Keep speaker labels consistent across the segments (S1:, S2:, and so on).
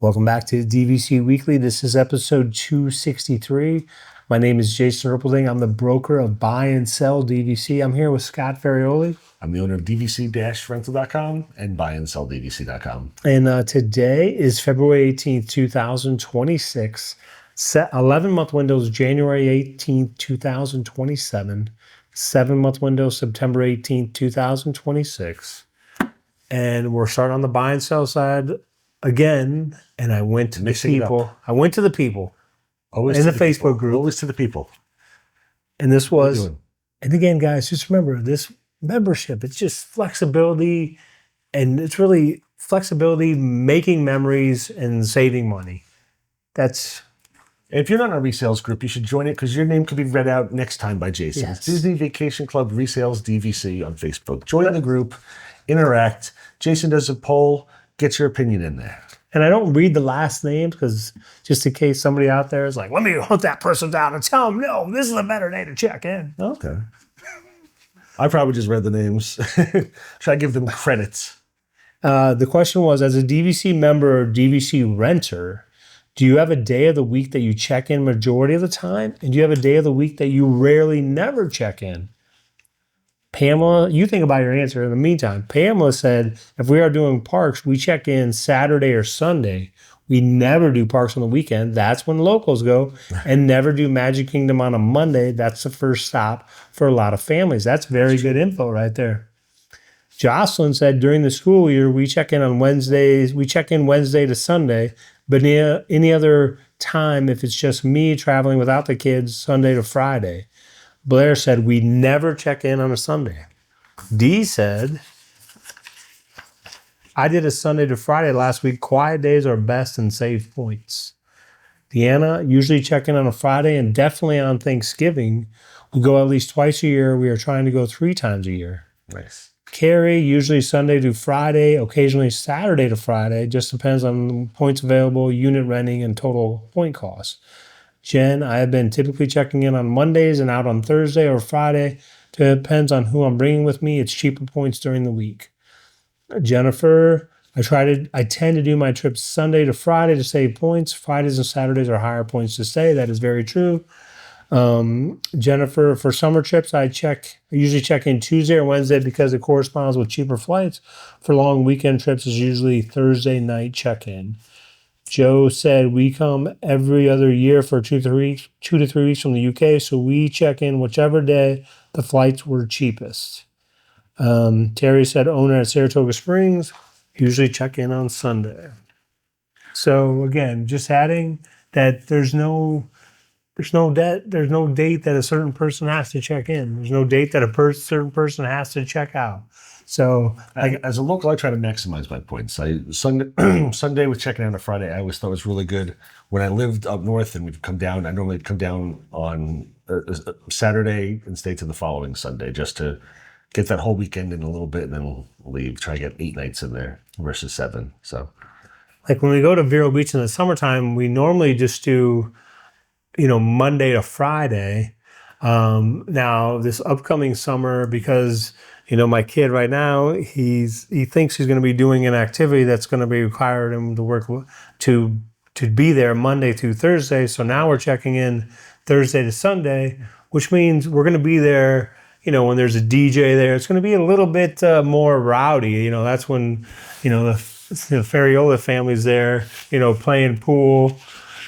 S1: Welcome back to DVC Weekly. This is episode 263. My name is Jason Rippleding. I'm the broker of Buy and Sell DVC. I'm here with Scott Ferrioli.
S2: I'm the owner of DVC-Rental.com and BuyAndSellDVC.com.
S1: And today is February 18th, 2026. 11-month windows, January 18th, 2027. 7-month window, September 18th, 2026. And we're starting on the buy and sell side again. And I went to the people. I went to the people.
S2: Always
S1: in the Facebook
S2: people.
S1: group.
S2: Always to the people.
S1: And this was, and again, guys, just remember this membership, it's just flexibility, and it's really flexibility, making memories and saving money. That's.
S2: If you're not in our resales group, you should join it because your name could be read out next time by Jason.
S1: Yes.
S2: It's Disney Vacation Club Resales DVC on Facebook. Join the group, interact. Jason does a poll, get your opinion in there.
S1: And I don't read the last names because just in case somebody out there is like, let me hunt that person down and tell them, no, this is a better day to check in.
S2: Okay. I probably just read the names. Try to give them credits.
S1: The question was, as a DVC member or DVC renter, do you have a day of the week that you check in majority of the time? And do you have a day of the week that you rarely never check in? Pamela, you think about your answer in the meantime. Pamela said, if we are doing parks, we check in Saturday or Sunday. We never do parks on the weekend. That's when locals go, and never do Magic Kingdom on a Monday. That's the first stop for a lot of families. That's very good info right there. Jocelyn said, during the school year, we check in on Wednesdays. We check in Wednesday to Sunday, but any other time, if it's just me traveling without the kids, Sunday to Friday. Blair said, we never check in on a Sunday. Dee said, I did a Sunday to Friday last week. Quiet days are best and save points. Deanna, usually check in on a Friday and definitely on Thanksgiving. We go at least twice a year. We are trying to go 3 times a year.
S2: Nice.
S1: Carrie, usually Sunday to Friday, occasionally Saturday to Friday. Just depends on points available, unit renting, and total point cost. Jen, I have been typically checking in on Mondays and out on Thursday or Friday. Depends on who I'm bringing with me. It's cheaper points during the week. Jennifer, I tend to do my trips Sunday to Friday to save points. Fridays and Saturdays are higher points to stay. That is very true. Jennifer, for summer trips, I usually check in Tuesday or Wednesday because it corresponds with cheaper flights. For long weekend trips, it's usually Thursday night check-in. Joe said, we come every other year for 2 to 3 weeks from the UK, so we check in whichever day the flights were cheapest. Terry said, owner at Saratoga Springs, usually check in on Sunday. So again, just adding that there's no date that a certain person has to check in. There's no date that a certain person has to check out. So,
S2: as a local, I try to maximize my points. Sunday with checking out on a Friday, I always thought was really good. When I lived up north and we'd come down, I normally come down on Saturday and stay to the following Sunday just to get that whole weekend in a little bit and then leave. Try to get 8 nights in there versus 7. So,
S1: like when we go to Vero Beach in the summertime, we normally just do, Monday to Friday. Now this upcoming summer, because my kid right now, he thinks he's going to be doing an activity that's going to be required him to work to be there Monday through Thursday. So now we're checking in Thursday to Sunday, which means we're going to be there, when there's a DJ there. It's going to be a little bit more rowdy. That's when, the Ferriola family's there, playing pool,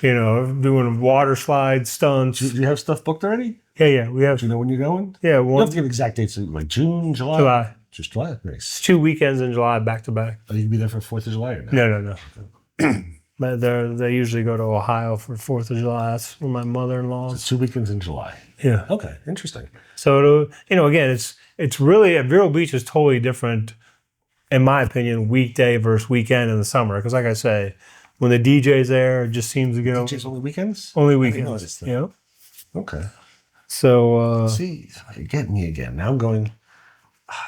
S1: doing water slide stunts.
S2: Do you have stuff booked already?
S1: Yeah, we have.
S2: Do you know when you're going?
S1: Yeah,
S2: you have to give exact dates, like June, July?
S1: July.
S2: Just July? Nice.
S1: It's 2 weekends in July, back to back.
S2: Are you going to be there for 4th of July or no?
S1: No. But they usually go to Ohio for 4th of July. That's where my mother-in-law is.
S2: So 2 weekends in July.
S1: Yeah.
S2: Okay, interesting.
S1: So, again, it's really, at Vero Beach is totally different, in my opinion, weekday versus weekend in the summer. Because like I say, when the DJ's there, it just seems to get over.
S2: DJ's only weekends?
S1: Only weekends.
S2: Okay.
S1: So
S2: see, you're getting me again. Now I'm going.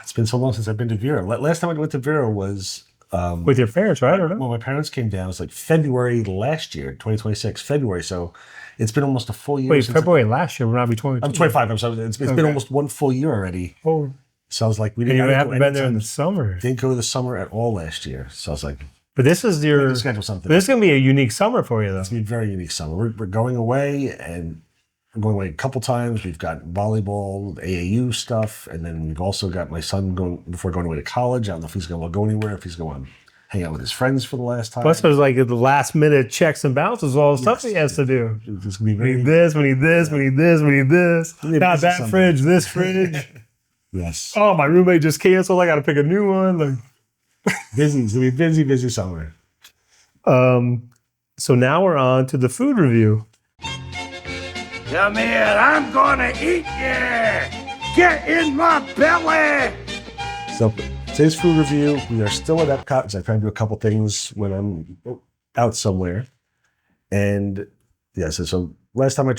S2: It's been so long since I've been to Vero. Last time I went to Vero was
S1: with your parents, right? Or no?
S2: Well, my parents came down. It was like February last year, 2026, February. So it's been almost a full year.
S1: Wait, February last year would not be 20.
S2: I'm 25. I'm sorry. It's been almost 1 full year already.
S1: Oh,
S2: so I was like, we
S1: didn't.
S2: You
S1: haven't been there in the summer.
S2: Didn't go to the summer at all last year. So I was like,
S1: But this is
S2: We
S1: your
S2: can schedule something.
S1: This is going to be a unique summer for you, though.
S2: It's going to be a very unique summer. We're going away, and we're going away a couple times. We've got volleyball, AAU stuff, and then we've also got my son going away to college. I don't know if he's going to go anywhere, if he's going to hang out with his friends for the last time.
S1: Plus, there's like the last minute checks and balances, all the stuff he has to do.
S2: It's going to be
S1: We
S2: very
S1: need this, we need this, we need this, we need this.
S2: Yeah,
S1: Not
S2: this is
S1: that
S2: something.
S1: fridge, this fridge.
S2: yes.
S1: Oh, my roommate just canceled. I got to pick a new one. Like,
S2: Busy. It's going to be busy summer.
S1: so now we're on to the food review.
S3: Come here, I'm gonna eat you! Get in my belly!
S2: So today's food review, we are still at Epcot because I try to do a couple things when I'm out somewhere. And yeah, so last time I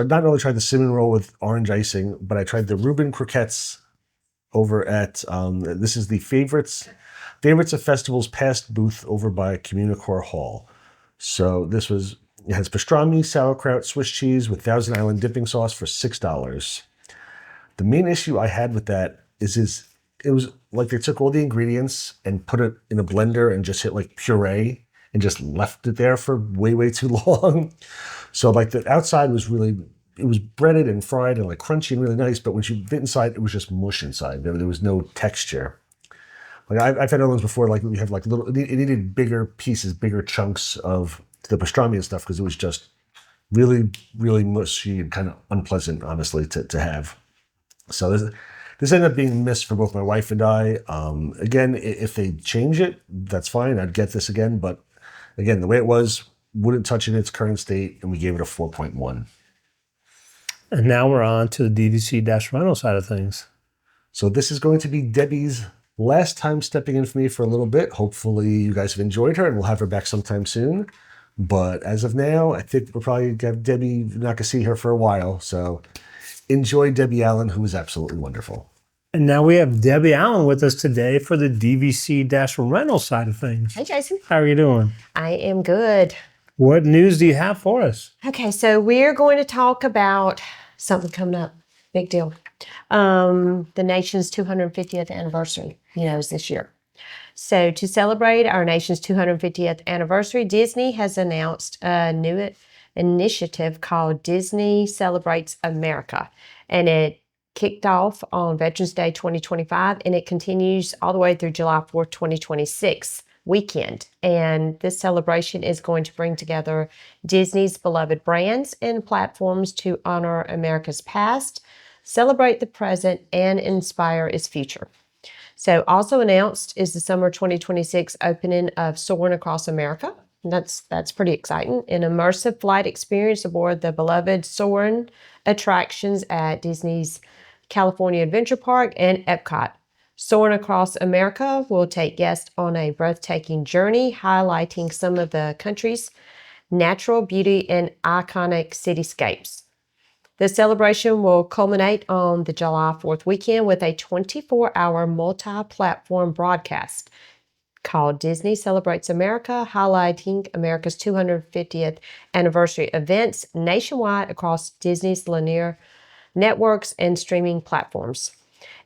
S2: not only tried the cinnamon roll with orange icing, but I tried the Reuben Croquettes over at, this is the Favorites of Festivals Past booth over by Communicore Hall. So it has pastrami, sauerkraut, Swiss cheese with Thousand Island dipping sauce for $6. The main issue I had with that is it was like they took all the ingredients and put it in a blender and just hit like puree and just left it there for way too long. So like the outside was it was breaded and fried and like crunchy and really nice, but when you bit inside, it was just mush inside. There was no texture. Like I've had other ones before, like we have like it needed bigger pieces, bigger chunks of the pastrami and stuff because it was just really mushy and kind of unpleasant, honestly, to have. So this ended up being missed for both my wife and I. Again, if they change it, that's fine. I'd get this again, but again, the way it was, wouldn't touch it in its current state, and we gave it a 4.1.
S1: And now we're on to the DVC-Rental side of things.
S2: So this is going to be Debbie's last time stepping in for me for a little bit. Hopefully you guys have enjoyed her and we'll have her back sometime soon. But as of now, I think we'll probably have Debbie, not going to see her for a while. So enjoy Debbie Allen, who is absolutely wonderful.
S1: And now we have Debbie Allen with us today for the DVC-Rental side of things.
S4: Hey, Jason.
S1: How are you doing?
S4: I am good.
S1: What news do you have for us?
S4: Okay, so we're going to talk about something coming up. Big deal. The nation's 250th anniversary, is this year. So to celebrate our nation's 250th anniversary, Disney has announced a new initiative called Disney Celebrates America. And it kicked off on Veterans Day 2025, and it continues all the way through July 4th, 2026 weekend. And this celebration is going to bring together Disney's beloved brands and platforms to honor America's past, celebrate the present, and inspire its future. So also announced is the summer 2026 opening of Soarin' Across America. That's pretty exciting. An immersive flight experience aboard the beloved Soarin' attractions at Disney's California Adventure Park and Epcot. Soarin' Across America will take guests on a breathtaking journey, highlighting some of the country's natural beauty and iconic cityscapes. The celebration will culminate on the July 4th weekend with a 24-hour multi-platform broadcast called Disney Celebrates America, highlighting America's 250th anniversary events nationwide across Disney's linear networks and streaming platforms.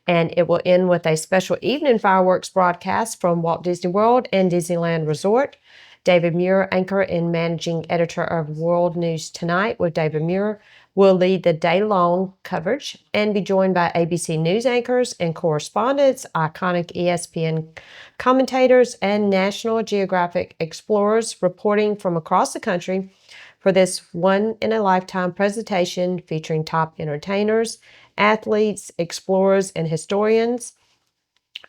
S4: And it will end with a special evening fireworks broadcast from Walt Disney World and Disneyland Resort. David Muir, anchor and managing editor of World News Tonight with David Muir, will lead the day-long coverage and be joined by ABC News anchors and correspondents, iconic ESPN commentators, and National Geographic explorers reporting from across the country for this one-in-a-lifetime presentation featuring top entertainers, athletes, explorers, and historians,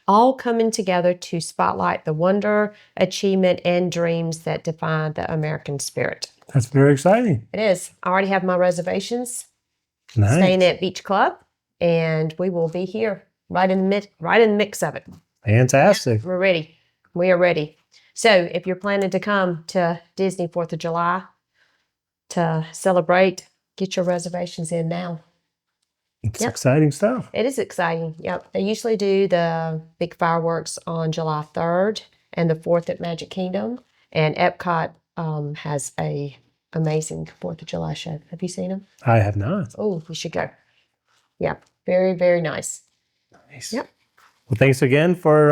S4: all coming together to spotlight the wonder, achievement, and dreams that define the American spirit.
S1: That's very exciting.
S4: It is. I already have my reservations.
S1: Nice.
S4: Staying at Beach Club, and we will be here right in the mix of it.
S1: Fantastic.
S4: We're ready. We are ready. So if you're planning to come to Disney 4th of July to celebrate, get your reservations in now.
S1: It's
S4: Yep.
S1: exciting stuff.
S4: It is exciting. Yep. They usually do the big fireworks on July 3rd and the 4th at Magic Kingdom. And Epcot has a amazing 4th of July show. Have you seen them?
S1: I have not.
S4: Oh, we should go. Yeah. Very, very nice.
S1: Nice.
S4: Yep.
S1: Well, thanks again for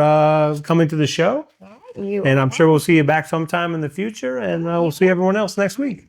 S1: coming to the show.
S4: All right. You
S1: And I'm sure we'll see you back sometime in the future. And we'll see everyone else next week.